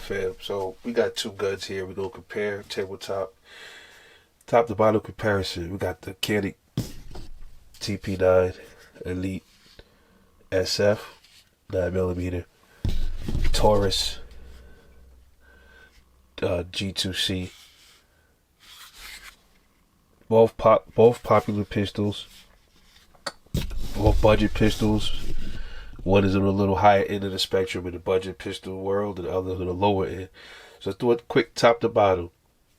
fam. So we got two guns here. We're gonna compare tabletop, top to bottom comparison. We got the Canik TP9 Elite SF 9mm, Taurus G2C. Both popular pistols, both budget pistols. One is on a little higher end of the spectrum in the budget pistol world, and the other on the lower end. So let's do it quick top to bottom.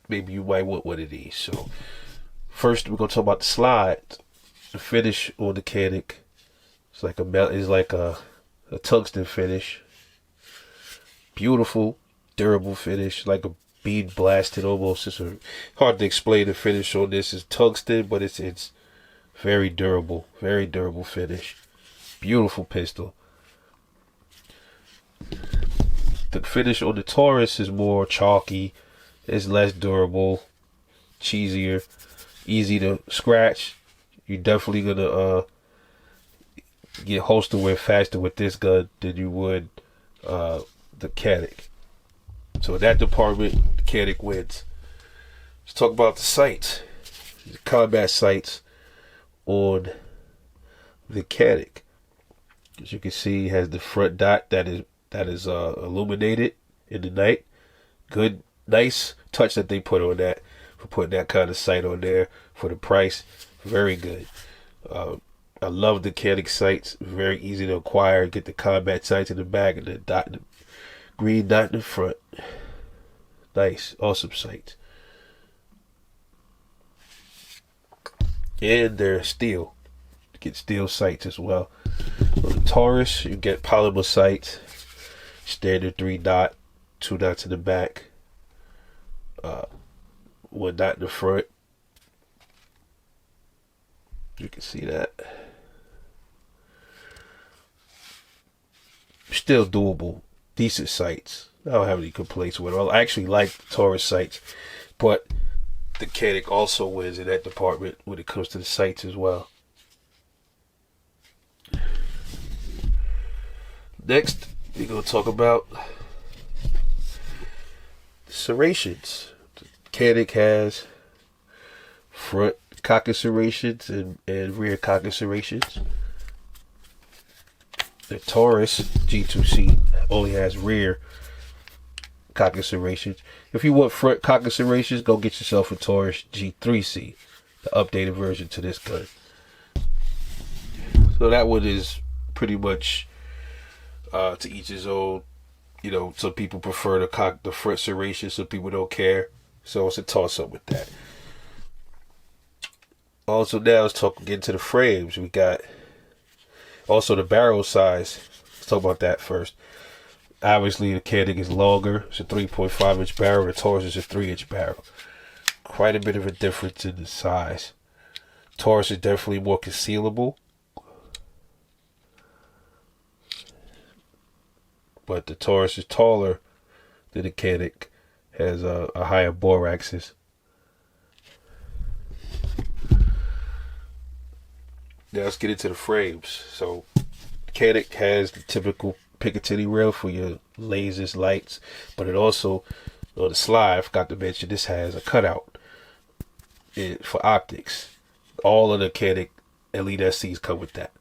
Maybe you might want one of these. So first we're gonna talk about the slide. The finish on the Canik. It's like a tungsten finish. Beautiful, durable finish, like a bead blasted almost. It's hard to explain the finish on this. It's tungsten, but it's very durable finish. Beautiful pistol. The finish on the Taurus is more chalky. It's less durable, cheesier, easy to scratch. You're definitely gonna get holster wear faster with this gun than you would the Canik. So in that department, the Canik wins. Let's talk about the sights. The combat sights on the Canik. As you can see, it has the front dot that is illuminated in the night. Good, nice touch that they put on that for putting that kind of sight on there for the price. Very good. I love the Canik sights. Very easy to acquire. Get the combat sights in the back and the green dot in the front. Nice, awesome sights. And they're steel. Get steel sights as well. On the Taurus, you get polymer sights, standard 3 dot, 2 dots in the back, 1 dot in the front. You can see that. Still doable, decent sights. I don't have any complaints with it. I actually like the Taurus sights, but the Canik also wins in that department when it comes to the sights as well. Next, we're going to talk about serrations. The Canik has front cocking serrations and rear cocking serrations. The Taurus G2C only has rear cocking serrations. If you want front cocking serrations, go get yourself a Taurus G3C, the updated version to this gun. So that one is pretty much to each his own. You know, some people prefer the front serration, some people don't care. So it's a toss up with that. Also, now let's get into the frames. We got also the barrel size. Let's talk about that first. Obviously, the Canik is longer. It's a 3.5-inch barrel. The Taurus is a 3-inch barrel. Quite a bit of a difference in the size. Taurus is definitely more concealable, but the Taurus is taller than the Canik. Has a higher bore axis. Now let's get into the frames. So Canik has the typical Picatinny rail for your lasers, lights, but it also, on the slide, I forgot to mention, this has a cutout for optics. All of the Canik Elite SCs come with that.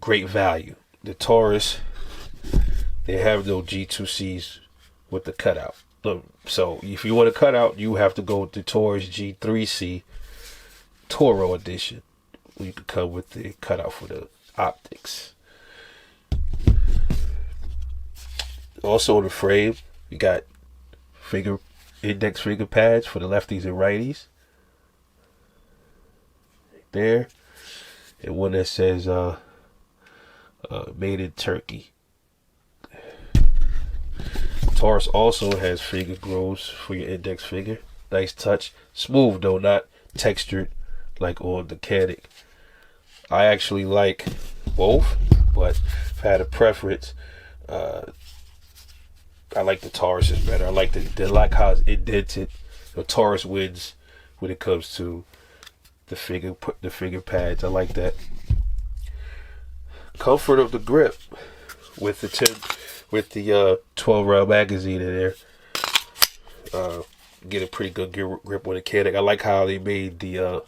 Great value. The Taurus, they have no G2Cs with the cutout. So if you want a cutout, you have to go with the Taurus G3C Toro edition. You can come with the cutout for the optics. Also on the frame, you got index finger pads for the lefties and righties. Right there. And one that says made in Turkey. Taurus also has finger grooves for your index finger. Nice touch. Smooth though, not textured like on the Canik. I actually like both, but if I had a preference, I like the Taurus is better. I like how it's indented. The Taurus wins when it comes to the finger pads. I like that. Comfort of the grip with the with the 12 round magazine in there. Get a pretty good grip with a Canik. I like how they made the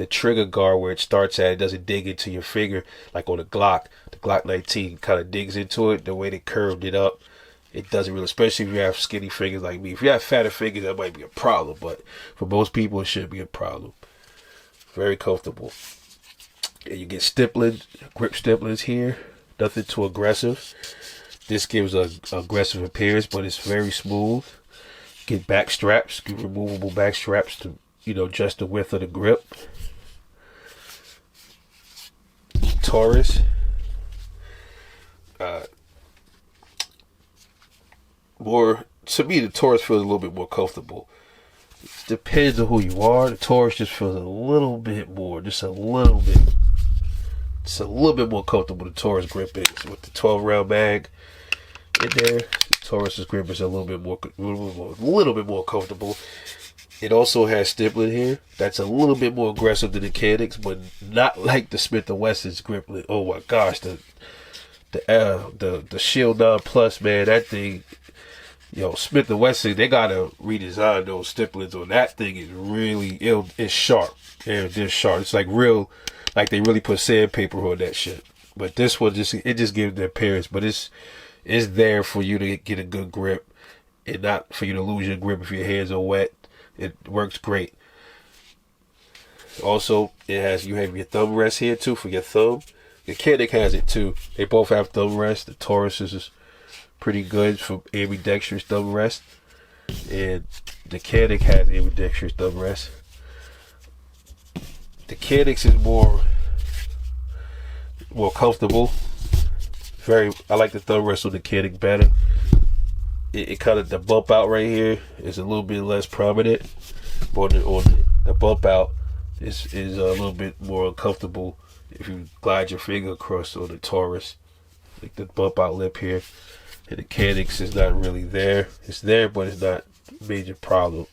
trigger guard where it starts at. It doesn't dig into your finger like on the Glock. The Glock 19 kind of digs into it. The way they curved it up, it doesn't really, especially if you have skinny fingers like me. If you have fatter fingers, that might be a problem, but for most people, it shouldn't be a problem. Very comfortable. And you get stippling, grip stipplings here. Nothing too aggressive. This gives a aggressive appearance, but it's very smooth. Get back straps, get removable back straps to, adjust the width of the grip. Taurus. To me, the Taurus feels a little bit more comfortable. It depends on who you are. The Taurus just feels a little bit more, just a little bit more comfortable. The Taurus grip is with the 12 round mag in there. The Taurus's grip is a little bit more comfortable. It also has stippling here. That's a little bit more aggressive than the Canik's, but not like the Smith & Wesson's grip. Oh my gosh, the Shield 9 Plus, man, that thing. Smith & Wesson, they gotta redesign those stipplings on that thing. Is really it's sharp. Yeah, it's sharp. It's like real, like they really put sandpaper on that shit. But this one just gives the appearance. But it's there for you to get a good grip, and not for you to lose your grip if your hands are wet. It works great. Also, you have your thumb rest here too for your thumb. The Canik has it too. They both have thumb rest. The Taurus is pretty good for ambidextrous thumb rest, and the Canik has ambidextrous thumb rest. The Canik's is more comfortable. I like the thumb rest on the Canik better. It kind of, the bump out right here is a little bit less prominent, but the bump out is a little bit more uncomfortable if you glide your finger across on the Taurus, like the bump out lip here. And the Canik's is not really there. It's there, but it's not a major problem.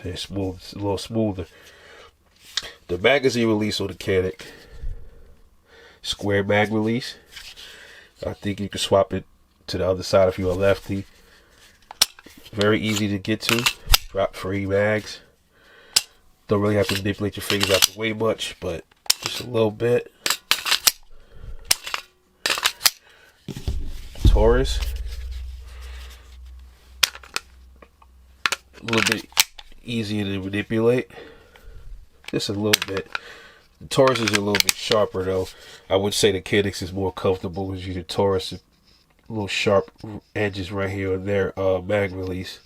It's smooth. It's a little smoother. The magazine release on the Canik, square mag release. I think you can swap it to the other side if you're a lefty. Very easy to get to. Drop free mags. Don't really have to manipulate your fingers out the way much, but just a little bit. Taurus. A little bit easier to manipulate. Just a little bit. The Taurus is a little bit sharper though. I would say the Canik's is more comfortable as you. The Taurus, a little sharp edges right here on their mag release.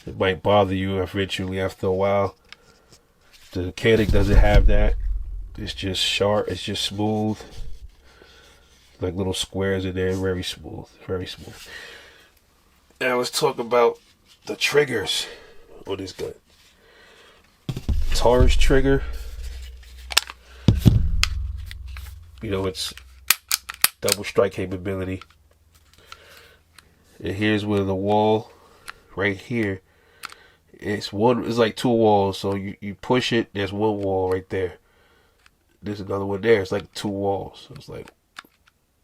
It might bother you eventually after a while. The Canik doesn't have that. It's just sharp. It's just smooth. Like little squares in there. Very smooth. Very smooth. Now let's talk about the triggers on this gun. Taurus trigger. It's double strike capability. And here's where the wall right here. It's like two walls. So you push it, there's one wall right there. There's another one there. It's like two walls. So it's like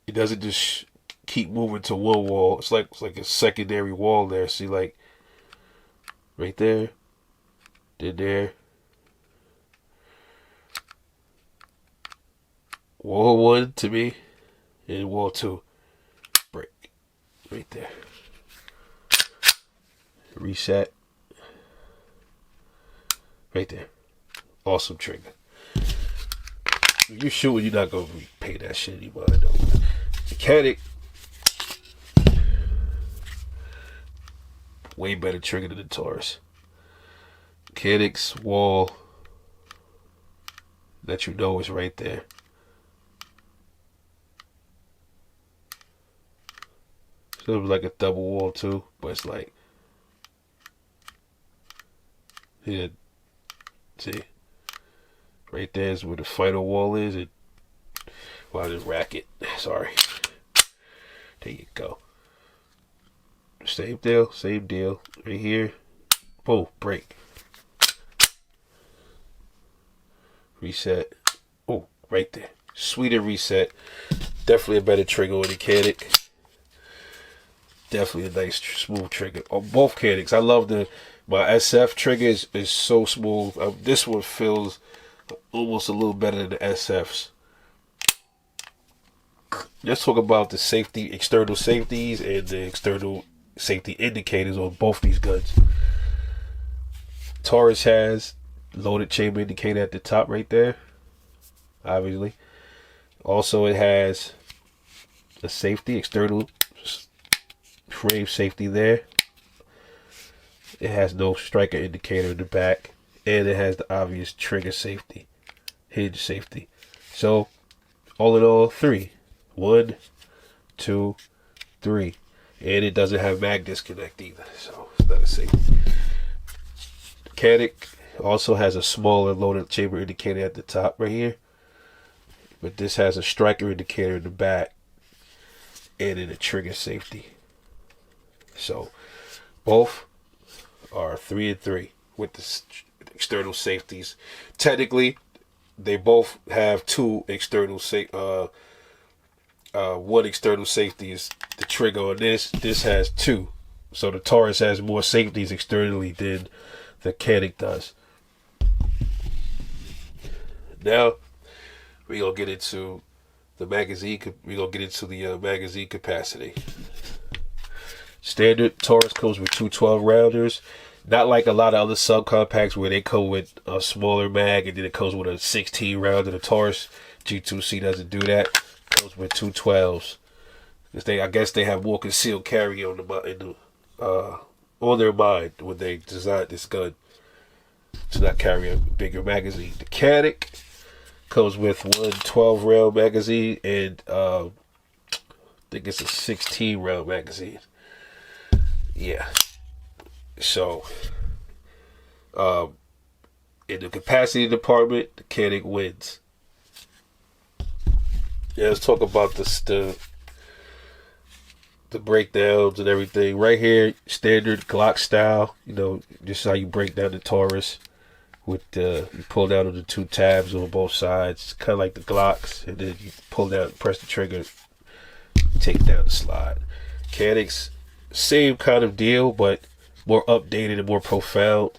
it doesn't just keep moving to one wall. It's like a secondary wall there. See, like right there, then there. Wall 1 to me, and wall 2 break right there. Reset right there. Awesome trigger. When you're shooting, you're not gonna pay that shit anymore. I know. The Canik, way better trigger than the Taurus. Canik's wall that is right there. So it was like a double wall too, but it's like, yeah, see, right there is where the final wall is. I just rack it. Sorry. There you go. Same deal. Right here. Boom, break. Reset. Oh, right there. Sweeter reset. Definitely a better trigger with the Canik. Definitely a nice smooth trigger on both Canics. I love my SF trigger is so smooth. This one feels almost a little better than the SFs. Let's talk about the external safeties and the external safety indicators on both these guns. Taurus has loaded chamber indicator at the top right there, obviously. Also, it has a safety, external frame safety there. It has no striker indicator in the back, and it has the obvious trigger safety, hinge safety. So, all in all, 3. 1, 2, 3. And it doesn't have mag disconnect either, so it's not a safety. Canik also has a smaller loaded chamber indicator at the top right here, but this has a striker indicator in the back and in a trigger safety. So both are 3 and 3 with the external safeties. Technically, they both have 2 external one external safety is the trigger on this. This has 2, so the Taurus has more safeties externally than the Canik does. Now we're gonna get into the magazine. We're gonna get into the magazine capacity. Standard Taurus comes with 2 12-rounders. Not like a lot of other subcompacts where they come with a smaller mag and then it comes with a 16-rounder. The Taurus G2C doesn't do that. It comes with 2 12s. I guess they have more concealed carry on their mind when they designed this gun to not carry a bigger magazine. The Canik comes with 1 12-round magazine and I think it's a 16-round magazine. Yeah. So, in the capacity department, the Canik wins. Yeah, let's talk about the breakdowns and everything. Right here, standard Glock style. You know, just how you break down the Taurus with you pull down on the 2 tabs on both sides, kind of like the Glocks, and then you pull down, press the trigger, take down the slide. Canik's same kind of deal, but more updated and more profound.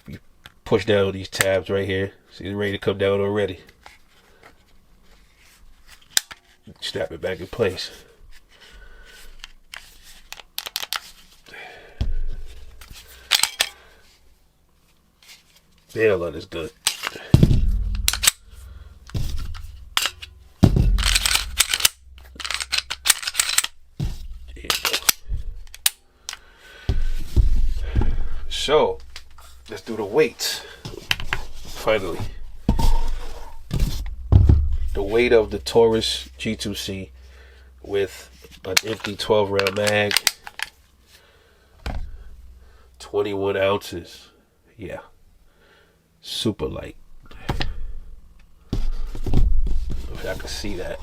You push down on these tabs right here. See, they're ready to come down already. Snap it back in place. Yeah, I love this gun. So, let's do the weights. Finally. The weight of the Taurus G2C with an empty 12-round mag. 21 ounces. Yeah. Super light. If I can see that.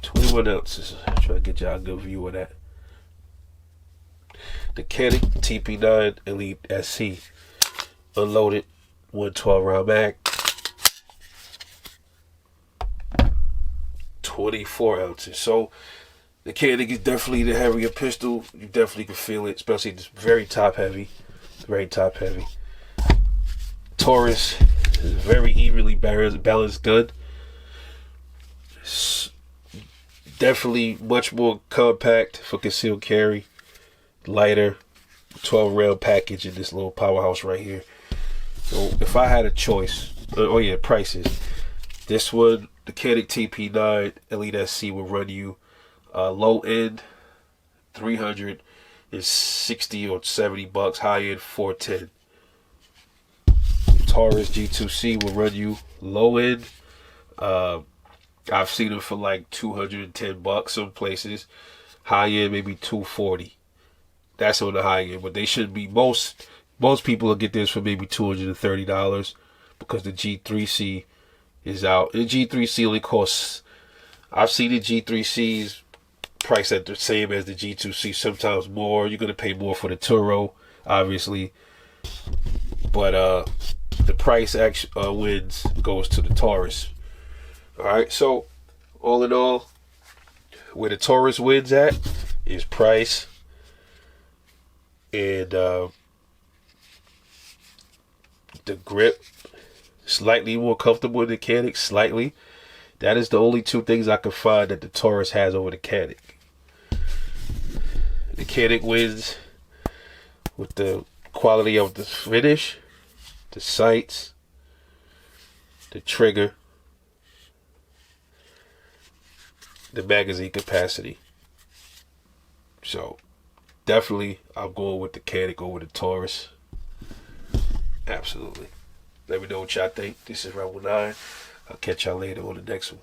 21 ounces. Try to get y'all a good view of that. The Canik TP9 Elite SC. Unloaded 1 12-round mag. 24 ounces. So the Canik is definitely the heavier pistol. You definitely can feel it, especially it's very top heavy. Very top heavy. Taurus is a very evenly balanced gun. It's definitely much more compact for concealed carry. Lighter 12-round package in this little powerhouse right here. So if I had a choice, prices. This one, the Canik TP9 Elite SC will run you low end $360 or $70, high end $410. Taurus G2C will run you low end. I've seen them for like $210 some places. High end maybe $240. That's on the high end, but they should be most people will get this for maybe $230 because the G3C is out. The G3C only costs. I've seen the G3Cs priced at the same as the G2C, sometimes more. You're gonna pay more for the Turo, obviously, but the price actually goes to the Taurus. All right, so all in all, where the Taurus wins at is price and the grip. Slightly more comfortable than the Canik, slightly. That is the only two things I can find that the Taurus has over the Canik. The Canik wins with the quality of the finish, the sights, the trigger, the magazine capacity. So, definitely, I'm going with the Canik over the Taurus. Absolutely. Let me know what y'all think. This is Rebel 9. I'll catch y'all later on the next one.